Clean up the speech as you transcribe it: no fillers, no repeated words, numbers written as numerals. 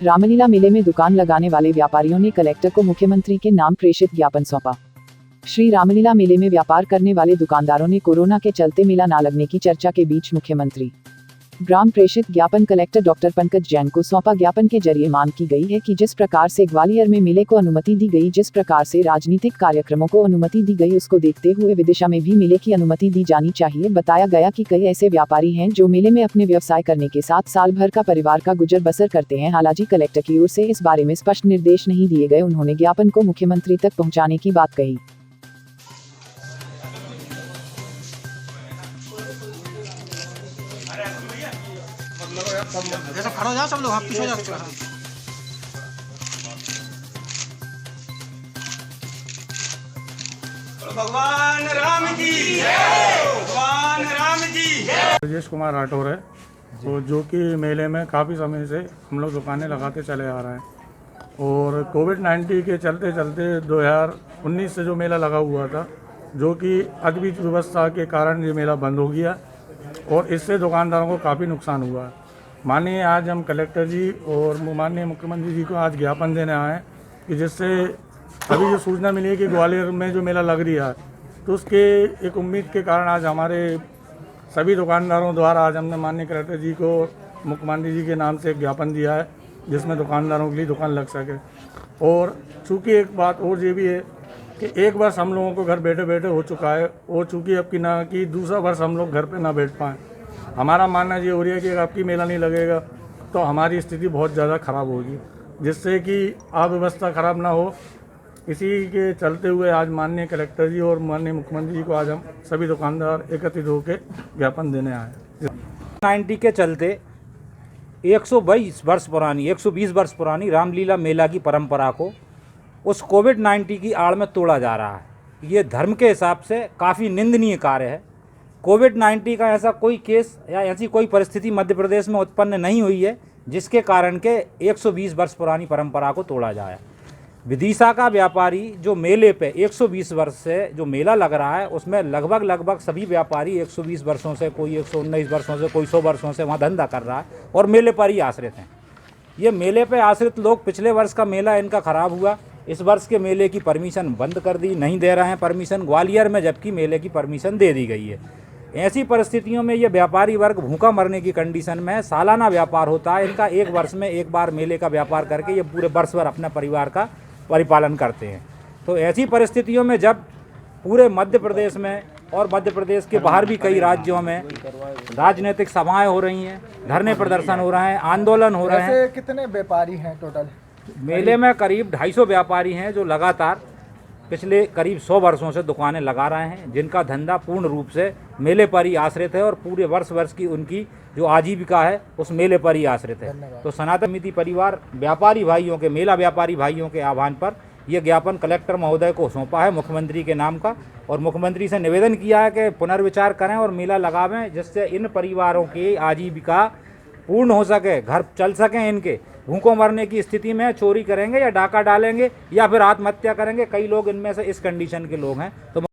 रामलीला मेले में दुकान लगाने वाले व्यापारियों ने कलेक्टर को मुख्यमंत्री के नाम प्रेषित ज्ञापन सौंपा। श्री रामलीला मेले में व्यापार करने वाले दुकानदारों ने कोरोना के चलते मेला न लगने की चर्चा के बीच मुख्यमंत्री ग्राम प्रेषित ज्ञापन कलेक्टर डॉक्टर पंकज जैन को सौंपा। ज्ञापन के जरिए मांग की गई है कि जिस प्रकार से ग्वालियर में मेले को अनुमति दी गई, जिस प्रकार से राजनीतिक कार्यक्रमों को अनुमति दी गई, उसको देखते हुए विदिशा में भी मेले की अनुमति दी जानी चाहिए। बताया गया कि कई ऐसे व्यापारी हैं जो मेले में अपने व्यवसाय करने के साथ साल भर का परिवार का गुजर बसर करते हैं। हालांकि कलेक्टर की ओर से इस बारे में स्पष्ट निर्देश नहीं दिए गए। उन्होंने ज्ञापन को मुख्यमंत्री तक पहुँचाने की बात कही। जैसा खड़ा हो जाओ सब लोग, हाँ पीछे जाओ। भगवान राम की जय, भगवान राम की जय। राजेश कुमार राठौर है, तो जो कि मेले में काफ़ी समय से हम लोग दुकानें लगाते चले आ रहे हैं और कोविड-19 के चलते 2019 से जो मेला लगा हुआ था, जो कि अद्वितीय व्यवस्था के कारण ये मेला बंद हो गया और इससे दुकानदारों को काफ़ी नुकसान हुआ। माननीय आज हम कलेक्टर जी और माननीय मुख्यमंत्री जी को आज ज्ञापन देने आए हैं कि जिससे अभी जो सूचना मिली है कि ग्वालियर में जो मेला लग रही है, तो उसके एक उम्मीद के कारण आज हमारे सभी दुकानदारों द्वारा आज हमने माननीय कलेक्टर जी को मुख्यमंत्री जी के नाम से एक ज्ञापन दिया है, जिसमें दुकानदारों के लिए दुकान लग सके। और चूँकि एक बात और ये भी है कि एक वर्ष हम लोगों को घर बैठे बैठे हो चुका है और चूँकि अब की ना कि दूसरा वर्ष हम लोग घर पे ना बैठ पाएँ। हमारा मानना ये हो रही है कि अगर आपकी मेला नहीं लगेगा तो हमारी स्थिति बहुत ज़्यादा ख़राब होगी, जिससे कि अव्यवस्था ख़राब ना हो। इसी के चलते हुए आज माननीय कलेक्टर जी और माननीय मुख्यमंत्री जी को आज हम सभी दुकानदार एकत्रित होकर ज्ञापन देने आए। 90 के चलते 120 वर्ष पुरानी रामलीला मेला की परंपरा को उस कोविड-19 की आड़ में तोड़ा जा रहा है। ये धर्म के हिसाब से काफ़ी निंदनीय कार्य है। कोविड-19 का ऐसा कोई केस या ऐसी कोई परिस्थिति मध्य प्रदेश में उत्पन्न नहीं हुई है जिसके कारण के 120 वर्ष पुरानी परंपरा को तोड़ा जाए। विदिशा का व्यापारी जो मेले पे 120 वर्ष से जो मेला लग रहा है, उसमें लगभग सभी व्यापारी 120 वर्षों से, कोई 119 वर्षों से, कोई 100 वर्षों से वहाँ धंधा कर रहा है और मेले पर ही आश्रित हैं। ये मेले पे आश्रित लोग, पिछले वर्ष का मेला इनका ख़राब हुआ, इस वर्ष के मेले की परमिशन बंद कर दी, नहीं दे रहे हैं परमिशन ग्वालियर में, जबकि मेले की परमिशन दे दी गई है। ऐसी परिस्थितियों में ये व्यापारी वर्ग भूखा मरने की कंडीशन में है। सालाना व्यापार होता है इनका, एक वर्ष में एक बार मेले का व्यापार करके ये पूरे वर्ष भर अपने परिवार का परिपालन करते हैं। तो ऐसी परिस्थितियों में जब पूरे मध्य प्रदेश में और मध्य प्रदेश के बाहर भी कई राज्यों में राजनीतिक सभाएं हो रही हैं, धरने प्रदर्शन हो रहे हैं, आंदोलन हो रहे हैं। कितने व्यापारी हैं टोटल? मेले में करीब 250 व्यापारी हैं जो लगातार पिछले करीब 100 वर्षों से दुकानें लगा रहे हैं, जिनका धंधा पूर्ण रूप से मेले पर ही आश्रित है और पूरे वर्ष की उनकी जो आजीविका है उस मेले पर ही आश्रित है। तो सनातन समिति परिवार व्यापारी भाइयों के, मेला व्यापारी भाइयों के आह्वान पर यह ज्ञापन कलेक्टर महोदय को सौंपा है मुख्यमंत्री के नाम का, और मुख्यमंत्री से निवेदन किया है कि पुनर्विचार करें और मेला लगावें, जिससे इन परिवारों की आजीविका पूर्ण हो सके, घर चल सकें। इनके भूखों मरने की स्थिति में चोरी करेंगे या डाका डालेंगे या फिर आत्महत्या करेंगे, कई लोग इनमें से इस कंडीशन के लोग हैं। तो